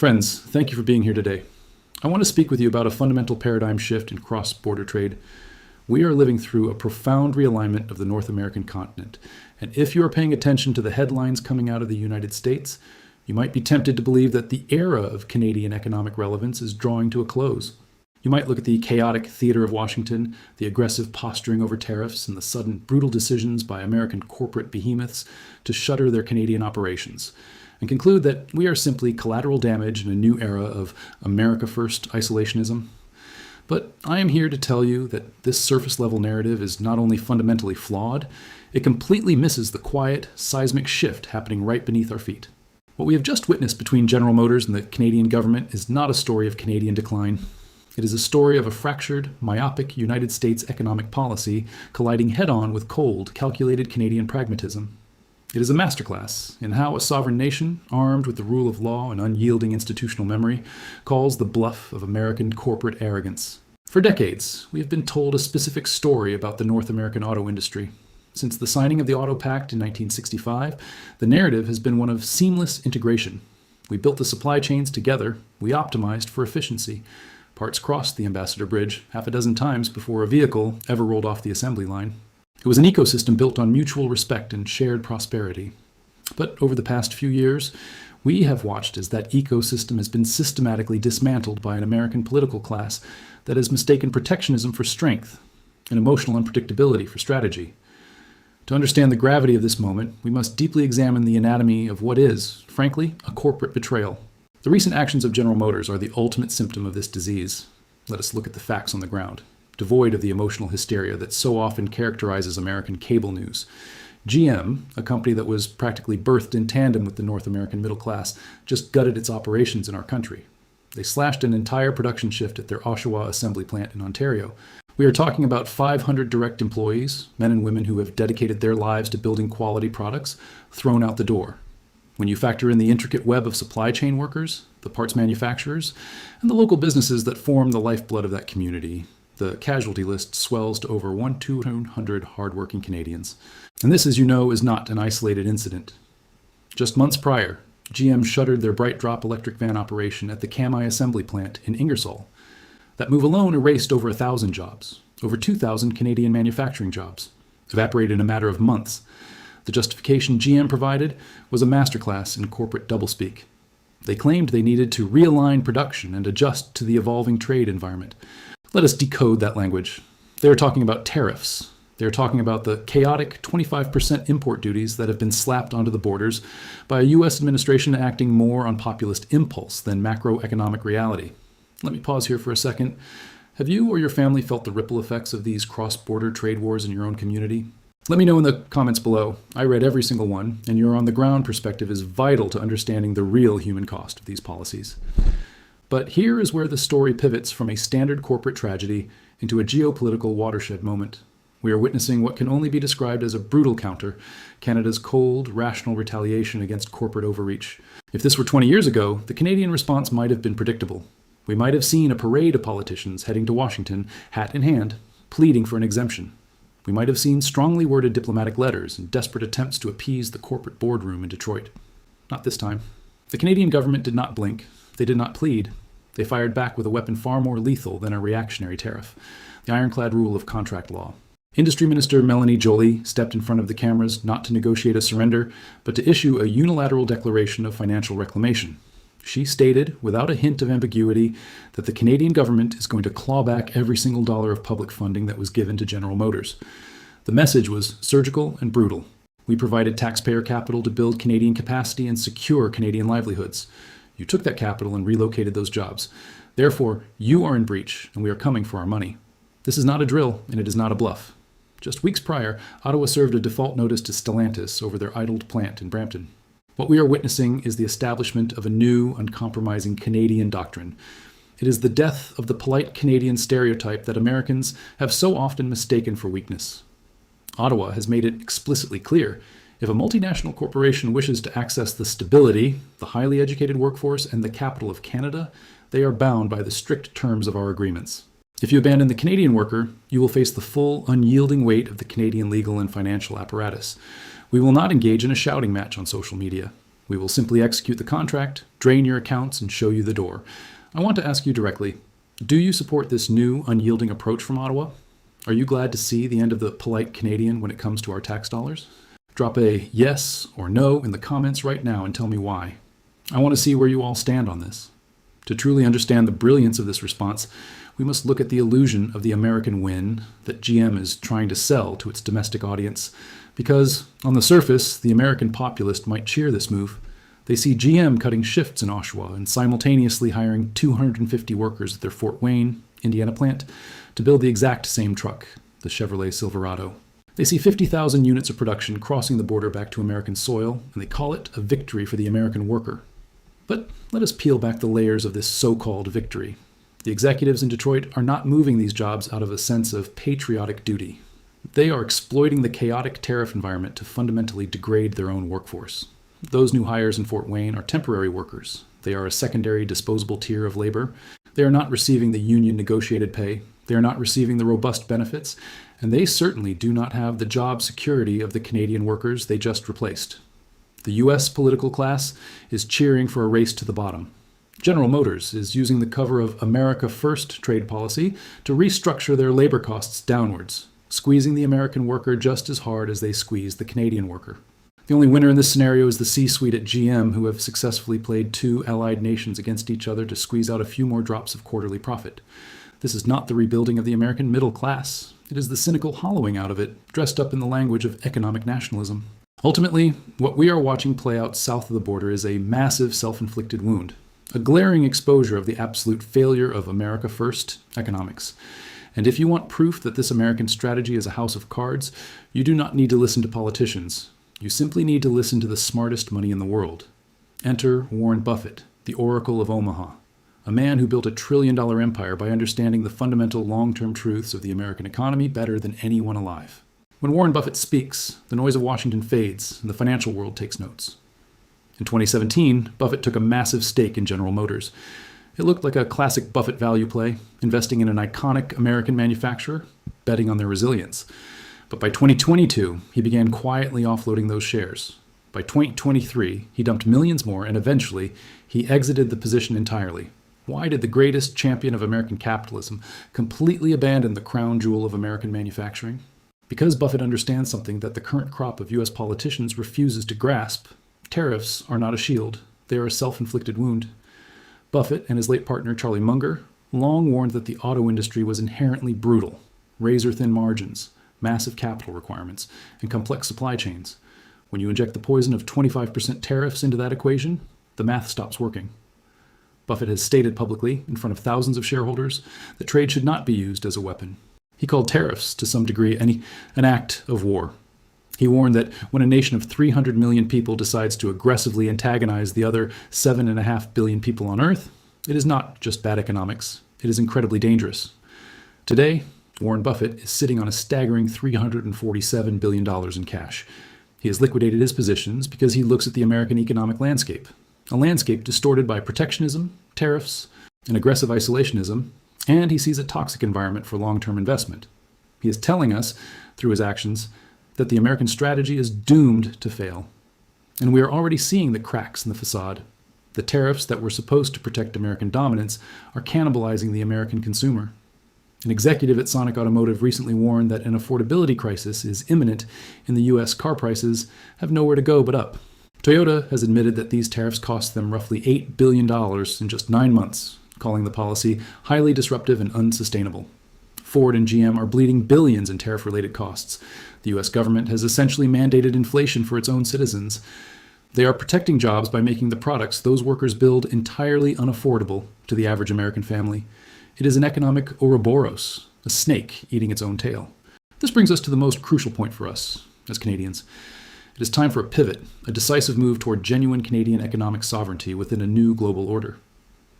Friends, thank you for being here today. I want to speak with you about a fundamental paradigm shift in cross-border trade. We are living through a profound realignment of the North American continent, and if you are paying attention to the headlines coming out of the United States, you might be tempted to believe that the era of Canadian economic relevance is drawing to a close. You might look at the chaotic theater of Washington, the aggressive posturing over tariffs, and the sudden brutal decisions by American corporate behemoths to shutter their Canadian operations, and conclude that we are simply collateral damage in a new era of America First isolationism. But I am here to tell you that this surface-level narrative is not only fundamentally flawed, it completely misses the quiet, seismic shift happening right beneath our feet. What we have just witnessed between General Motors and the Canadian government is not a story of Canadian decline. It is a story of a fractured, myopic United States economic policy colliding head-on with cold, calculated Canadian pragmatism. It is a masterclass in how a sovereign nation, armed with the rule of law and unyielding institutional memory, calls the bluff of American corporate arrogance. For decades, we have been told a specific story about the North American auto industry. Since the signing of the Auto Pact in 1965, the narrative has been one of seamless integration. We built the supply chains together, we optimized for efficiency. Parts crossed the Ambassador Bridge half a dozen times before a vehicle ever rolled off the assembly line. It was an ecosystem built on mutual respect and shared prosperity. But over the past few years, we have watched as that ecosystem has been systematically dismantled by an American political class that has mistaken protectionism for strength and emotional unpredictability for strategy. To understand the gravity of this moment, we must deeply examine the anatomy of what is, frankly, a corporate betrayal. The recent actions of General Motors are the ultimate symptom of this disease. Let us look at the facts on the ground, devoid of the emotional hysteria that so often characterizes American cable news. GM, a company that was practically birthed in tandem with the North American middle class, just gutted its operations in our country. They slashed an entire production shift at their Oshawa assembly plant in Ontario. We are talking about 500 direct employees, men and women who have dedicated their lives to building quality products, thrown out the door. When you factor in the intricate web of supply chain workers, the parts manufacturers, and the local businesses that form the lifeblood of that community, the casualty list swells to over 1,200 hardworking Canadians. And this, as you know, is not an isolated incident. Just months prior, GM shuttered their Bright Drop electric van operation at the Kami assembly plant in Ingersoll. That move alone erased over 1,000 jobs, over 2,000 Canadian manufacturing jobs, evaporated in a matter of months. The justification GM provided was a masterclass in corporate doublespeak. They claimed they needed to realign production and adjust to the evolving trade environment. Let us decode that language. They are talking about tariffs. They are talking about the chaotic 25% import duties that have been slapped onto the borders by a U.S. administration acting more on populist impulse than macroeconomic reality. Let me pause here for a second. Have you or your family felt the ripple effects of these cross-border trade wars in your own community? Let me know in the comments below. I read every single one, and your on-the-ground perspective is vital to understanding the real human cost of these policies. But here is where the story pivots from a standard corporate tragedy into a geopolitical watershed moment. We are witnessing what can only be described as a brutal counter, Canada's cold, rational retaliation against corporate overreach. If this were 20 years ago, the Canadian response might have been predictable. We might have seen a parade of politicians heading to Washington, hat in hand, pleading for an exemption. We might have seen strongly worded diplomatic letters and desperate attempts to appease the corporate boardroom in Detroit. Not this time. The Canadian government did not blink. They did not plead. They fired back with a weapon far more lethal than a reactionary tariff, the ironclad rule of contract law. Industry Minister Melanie Joly stepped in front of the cameras not to negotiate a surrender, but to issue a unilateral declaration of financial reclamation. She stated, without a hint of ambiguity, that the Canadian government is going to claw back every single dollar of public funding that was given to General Motors. The message was surgical and brutal. We provided taxpayer capital to build Canadian capacity and secure Canadian livelihoods. You took that capital and relocated those jobs. Therefore, you are in breach, and we are coming for our money. This is not a drill, and it is not a bluff. Just weeks prior, Ottawa served a default notice to Stellantis over their idled plant in Brampton. What we are witnessing is the establishment of a new, uncompromising Canadian doctrine. It is the death of the polite Canadian stereotype that Americans have so often mistaken for weakness. Ottawa has made it explicitly clear, if a multinational corporation wishes to access the stability, the highly educated workforce, and the capital of Canada, they are bound by the strict terms of our agreements. If you abandon the Canadian worker, you will face the full, unyielding weight of the Canadian legal and financial apparatus. We will not engage in a shouting match on social media. We will simply execute the contract, drain your accounts, and show you the door. I want to ask you directly, do you support this new, unyielding approach from Ottawa? Are you glad to see the end of the polite Canadian when it comes to our tax dollars? Drop a yes or no in the comments right now and tell me why. I want to see where you all stand on this. To truly understand the brilliance of this response, we must look at the illusion of the American win that GM is trying to sell to its domestic audience. Because, on the surface, the American populist might cheer this move. They see GM cutting shifts in Oshawa and simultaneously hiring 250 workers at their Fort Wayne, Indiana plant to build the exact same truck, the Chevrolet Silverado. They see 50,000 units of production crossing the border back to American soil, and they call it a victory for the American worker. But let us peel back the layers of this so-called victory. The executives in Detroit are not moving these jobs out of a sense of patriotic duty. They are exploiting the chaotic tariff environment to fundamentally degrade their own workforce. Those new hires in Fort Wayne are temporary workers. They are a secondary disposable tier of labor. They are not receiving the union negotiated pay. They are not receiving the robust benefits. And they certainly do not have the job security of the Canadian workers they just replaced. The U.S. political class is cheering for a race to the bottom. General Motors is using the cover of America First trade policy to restructure their labor costs downwards, squeezing the American worker just as hard as they squeeze the Canadian worker. The only winner in this scenario is the C-suite at GM, who have successfully played two allied nations against each other to squeeze out a few more drops of quarterly profit. This is not the rebuilding of the American middle class. It is the cynical hollowing out of it, dressed up in the language of economic nationalism. Ultimately, what we are watching play out south of the border is a massive self-inflicted wound, a glaring exposure of the absolute failure of America First economics. And if you want proof that this American strategy is a house of cards, you do not need to listen to politicians. You simply need to listen to the smartest money in the world. Enter Warren Buffett, the Oracle of Omaha, a man who built a trillion-dollar empire by understanding the fundamental long-term truths of the American economy better than anyone alive. When Warren Buffett speaks, the noise of Washington fades and the financial world takes notes. In 2017, Buffett took a massive stake in General Motors. It looked like a classic Buffett value play, investing in an iconic American manufacturer, betting on their resilience. But by 2022, he began quietly offloading those shares. By 2023, he dumped millions more, and eventually, he exited the position entirely. Why did the greatest champion of American capitalism completely abandon the crown jewel of American manufacturing? Because Buffett understands something that the current crop of U.S. politicians refuses to grasp. Tariffs are not a shield. They are a self-inflicted wound. Buffett and his late partner Charlie Munger long warned that the auto industry was inherently brutal, razor-thin margins, massive capital requirements, and complex supply chains. When you inject the poison of 25% tariffs into that equation, the math stops working. Buffett has stated publicly, in front of thousands of shareholders, that trade should not be used as a weapon. He called tariffs, to some degree, an act of war. He warned that when a nation of 300 million people decides to aggressively antagonize the other 7.5 billion people on Earth, it is not just bad economics. It is incredibly dangerous. Today, Warren Buffett is sitting on a staggering $347 billion in cash. He has liquidated his positions because he looks at the American economic landscape, a landscape distorted by protectionism, tariffs, and aggressive isolationism, and he sees a toxic environment for long-term investment. He is telling us, through his actions, that the American strategy is doomed to fail. And we are already seeing the cracks in the facade. The tariffs that were supposed to protect American dominance are cannibalizing the American consumer. An executive at Sonic Automotive recently warned that an affordability crisis is imminent and the U.S. car prices have nowhere to go but up. Toyota has admitted that these tariffs cost them roughly $8 billion in just 9 months, calling the policy highly disruptive and unsustainable. Ford and GM are bleeding billions in tariff-related costs. The U.S. government has essentially mandated inflation for its own citizens. They are protecting jobs by making the products those workers build entirely unaffordable to the average American family. It is an economic Ouroboros, a snake eating its own tail. This brings us to the most crucial point for us as Canadians. It is time for a pivot, a decisive move toward genuine Canadian economic sovereignty within a new global order.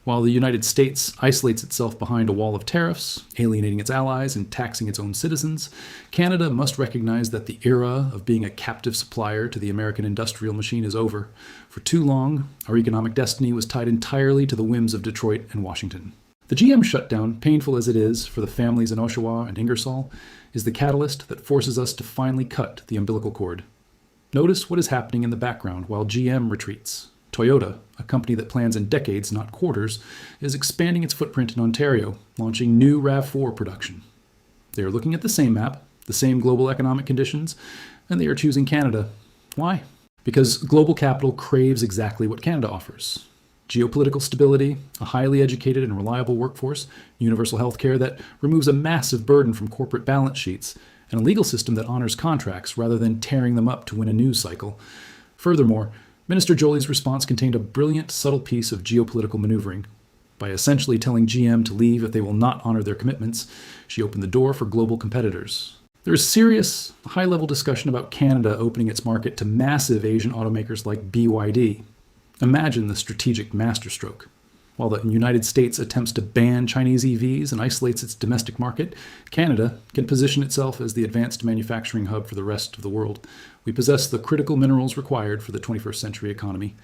While the United States isolates itself behind a wall of tariffs, alienating its allies and taxing its own citizens, Canada must recognize that the era of being a captive supplier to the American industrial machine is over. For too long, our economic destiny was tied entirely to the whims of Detroit and Washington. The GM shutdown, painful as it is for the families in Oshawa and Ingersoll, is the catalyst that forces us to finally cut the umbilical cord. Notice what is happening in the background while GM retreats. Toyota, a company that plans in decades, not quarters, is expanding its footprint in Ontario, launching new RAV4 production. They are looking at the same map, the same global economic conditions, and they are choosing Canada. Why? Because global capital craves exactly what Canada offers. Geopolitical stability, a highly educated and reliable workforce, universal health care that removes a massive burden from corporate balance sheets, and a legal system that honors contracts rather than tearing them up to win a news cycle. Furthermore, Minister Jolie's response contained a brilliant, subtle piece of geopolitical maneuvering. By essentially telling GM to leave if they will not honor their commitments, she opened the door for global competitors. There is serious, high-level discussion about Canada opening its market to massive Asian automakers like BYD. Imagine the strategic masterstroke. While the United States attempts to ban Chinese EVs and isolates its domestic market, Canada can position itself as the advanced manufacturing hub for the rest of the world. We possess the critical minerals required for the 21st century economy.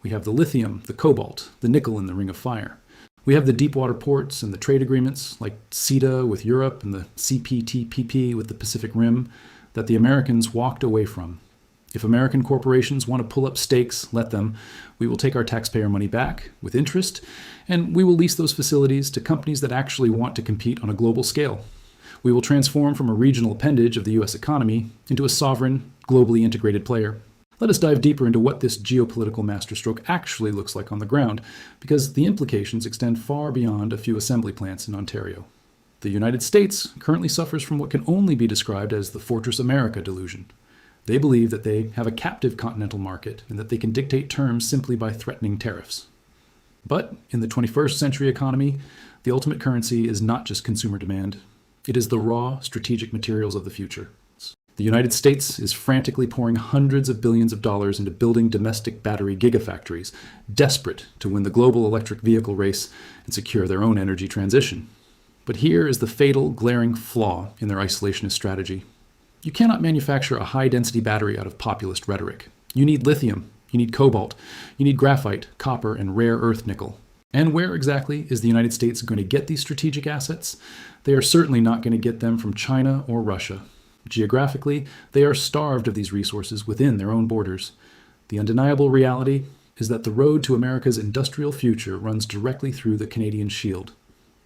We have the lithium, the cobalt, the nickel in the Ring of Fire. We have the deepwater ports and the trade agreements like CETA with Europe and the CPTPP with the Pacific Rim that the Americans walked away from. If American corporations want to pull up stakes, let them. We will take our taxpayer money back with interest, and we will lease those facilities to companies that actually want to compete on a global scale. We will transform from a regional appendage of the U.S. economy into a sovereign, globally integrated player. Let us dive deeper into what this geopolitical masterstroke actually looks like on the ground, because the implications extend far beyond a few assembly plants in Ontario. The United States currently suffers from what can only be described as the Fortress America delusion. They believe that they have a captive continental market and that they can dictate terms simply by threatening tariffs. But in the 21st century economy, the ultimate currency is not just consumer demand. It is the raw strategic materials of the future. The United States is frantically pouring hundreds of billions of dollars into building domestic battery gigafactories, desperate to win the global electric vehicle race and secure their own energy transition. But here is the fatal, glaring flaw in their isolationist strategy. You cannot manufacture a high-density battery out of populist rhetoric. You need lithium, you need cobalt, you need graphite, copper, and rare earth nickel. And where exactly is the United States going to get these strategic assets? They are certainly not going to get them from China or Russia. Geographically, they are starved of these resources within their own borders. The undeniable reality is that the road to America's industrial future runs directly through the Canadian Shield.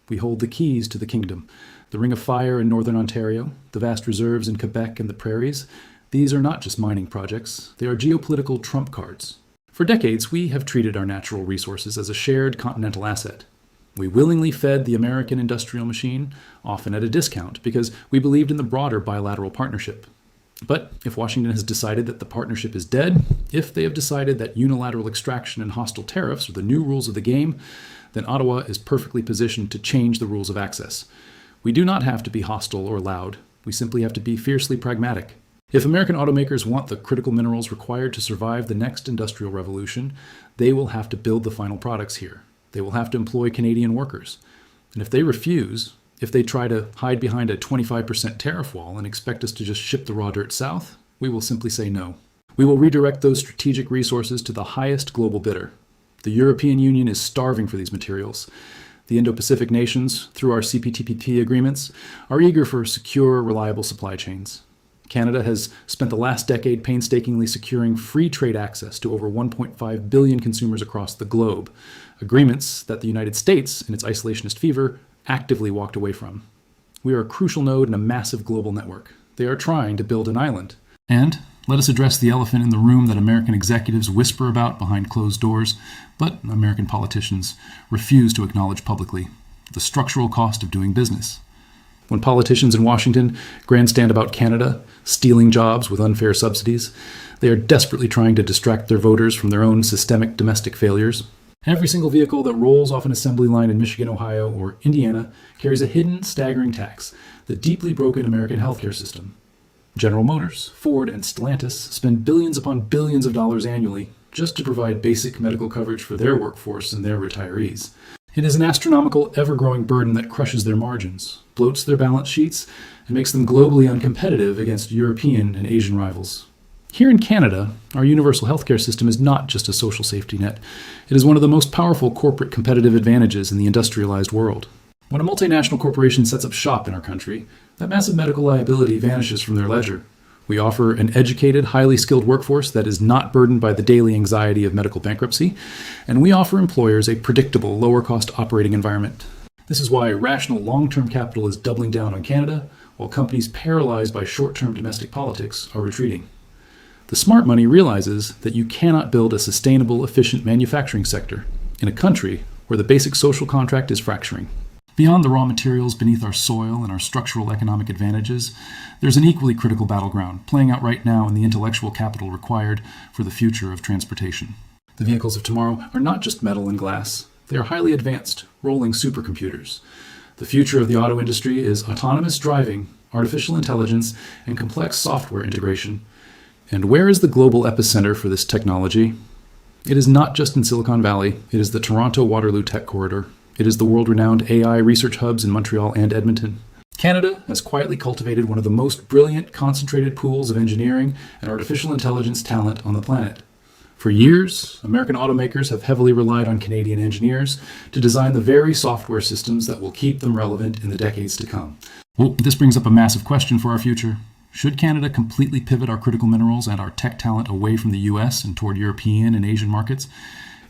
We hold the keys to the kingdom. The Ring of Fire in northern Ontario, the vast reserves in Quebec and the prairies, these are not just mining projects, they are geopolitical trump cards. For decades, we have treated our natural resources as a shared continental asset. We willingly fed the American industrial machine, often at a discount, because we believed in the broader bilateral partnership. But if Washington has decided that the partnership is dead, if they have decided that unilateral extraction and hostile tariffs are the new rules of the game, then Ottawa is perfectly positioned to change the rules of access. We do not have to be hostile or loud. We simply have to be fiercely pragmatic. If American automakers want the critical minerals required to survive the next industrial revolution, they will have to build the final products here. They will have to employ Canadian workers. And if they refuse, if they try to hide behind a 25% tariff wall and expect us to just ship the raw dirt south, we will simply say no. We will redirect those strategic resources to the highest global bidder. The European Union is starving for these materials. The Indo-Pacific nations, through our CPTPP agreements, are eager for secure, reliable supply chains. Canada has spent the last decade painstakingly securing free trade access to over 1.5 billion consumers across the globe, agreements that the United States, in its isolationist fever, actively walked away from. We are a crucial node in a massive global network. They are trying to build an island. And let us address the elephant in the room that American executives whisper about behind closed doors, but American politicians refuse to acknowledge publicly: the structural cost of doing business. When politicians in Washington grandstand about Canada stealing jobs with unfair subsidies, they are desperately trying to distract their voters from their own systemic domestic failures. Every single vehicle that rolls off an assembly line in Michigan, Ohio, or Indiana carries a hidden, staggering tax: the deeply broken American healthcare system. General Motors, Ford, and Stellantis spend billions upon billions of dollars annually just to provide basic medical coverage for their workforce and their retirees. It is an astronomical, ever-growing burden that crushes their margins, bloats their balance sheets, and makes them globally uncompetitive against European and Asian rivals. Here in Canada, our universal healthcare system is not just a social safety net. It is one of the most powerful corporate competitive advantages in the industrialized world. When a multinational corporation sets up shop in our country, that massive medical liability vanishes from their ledger. We offer an educated, highly skilled workforce that is not burdened by the daily anxiety of medical bankruptcy, and we offer employers a predictable, lower-cost operating environment. This is why rational long-term capital is doubling down on Canada, while companies paralyzed by short-term domestic politics are retreating. The smart money realizes that you cannot build a sustainable, efficient manufacturing sector in a country where the basic social contract is fracturing. Beyond the raw materials beneath our soil and our structural economic advantages, there's an equally critical battleground playing out right now in the intellectual capital required for the future of transportation. The vehicles of tomorrow are not just metal and glass. They are highly advanced, rolling supercomputers. The future of the auto industry is autonomous driving, artificial intelligence, and complex software integration. And where is the global epicenter for this technology? It is not just in Silicon Valley. It is the Toronto-Waterloo Tech Corridor. It is the world-renowned AI research hubs in Montreal and Edmonton. Canada has quietly cultivated one of the most brilliant, concentrated pools of engineering and artificial intelligence talent on the planet. For years, American automakers have heavily relied on Canadian engineers to design the very software systems that will keep them relevant in the decades to come. Well, this brings up a massive question for our future. Should Canada completely pivot our critical minerals and our tech talent away from the US and toward European and Asian markets?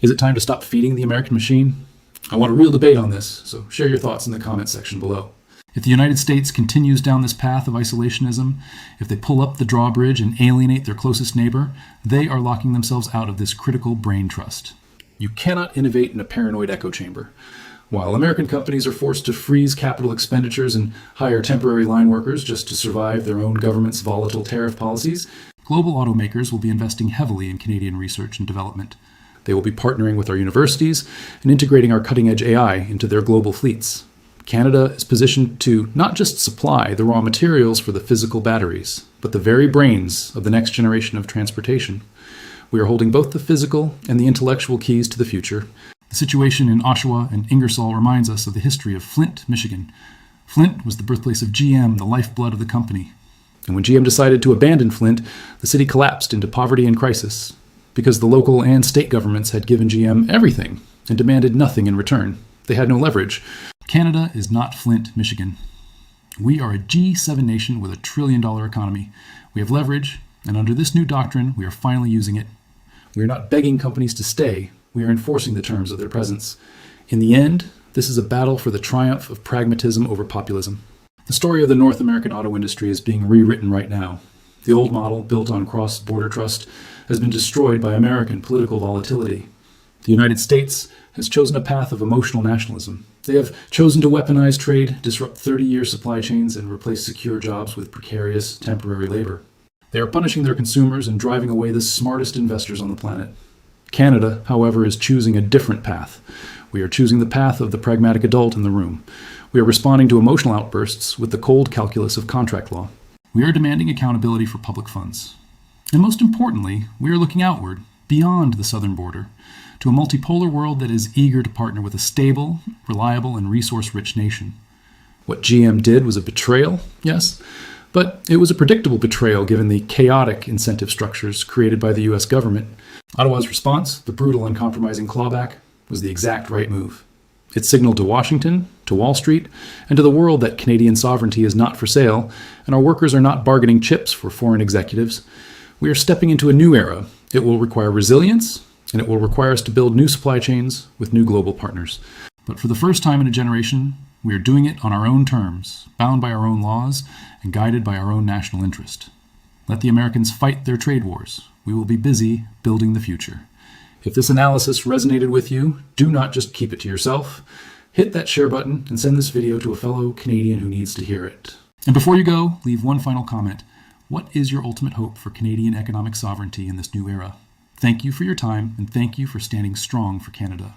Is it time to stop feeding the American machine? I want a real debate on this, so share your thoughts in the comments section below. If the United States continues down this path of isolationism, if they pull up the drawbridge and alienate their closest neighbor, they are locking themselves out of this critical brain trust. You cannot innovate in a paranoid echo chamber. While American companies are forced to freeze capital expenditures and hire temporary line workers just to survive their own government's volatile tariff policies, global automakers will be investing heavily in Canadian research and development. They will be partnering with our universities and integrating our cutting-edge AI into their global fleets. Canada is positioned to not just supply the raw materials for the physical batteries, but the very brains of the next generation of transportation. We are holding both the physical and the intellectual keys to the future. The situation in Oshawa and Ingersoll reminds us of the history of Flint, Michigan. Flint was the birthplace of GM, the lifeblood of the company. And when GM decided to abandon Flint, the city collapsed into poverty and crisis, because the local and state governments had given GM everything and demanded nothing in return. They had no leverage. Canada is not Flint, Michigan. We are a G7 nation with $1 trillion economy. We have leverage, and under this new doctrine, we are finally using it. We are not begging companies to stay. We are enforcing the terms of their presence. In the end, this is a battle for the triumph of pragmatism over populism. The story of the North American auto industry is being rewritten right now. The old model, built on cross-border trust, has been destroyed by American political volatility. The United States has chosen a path of emotional nationalism. They have chosen to weaponize trade, disrupt 30-year supply chains, and replace secure jobs with precarious, temporary labor. They are punishing their consumers and driving away the smartest investors on the planet. Canada, however, is choosing a different path. We are choosing the path of the pragmatic adult in the room. We are responding to emotional outbursts with the cold calculus of contract law. We are demanding accountability for public funds. And most importantly, we are looking outward, beyond the southern border, to a multipolar world that is eager to partner with a stable, reliable, and resource-rich nation. What GM did was a betrayal, yes, but it was a predictable betrayal given the chaotic incentive structures created by the US government. Ottawa's response, the brutal and compromising clawback, was the exact right move. It signaled to Washington, to Wall Street, and to the world that Canadian sovereignty is not for sale, and our workers are not bargaining chips for foreign executives. We are stepping into a new era. It will require resilience, and it will require us to build new supply chains with new global partners. But for the first time in a generation, we are doing it on our own terms, bound by our own laws, and guided by our own national interest. Let the Americans fight their trade wars. We will be busy building the future. If this analysis resonated with you, do not just keep it to yourself. Hit that share button and send this video to a fellow Canadian who needs to hear it. And before you go, leave one final comment. What is your ultimate hope for Canadian economic sovereignty in this new era? Thank you for your time, and thank you for standing strong for Canada.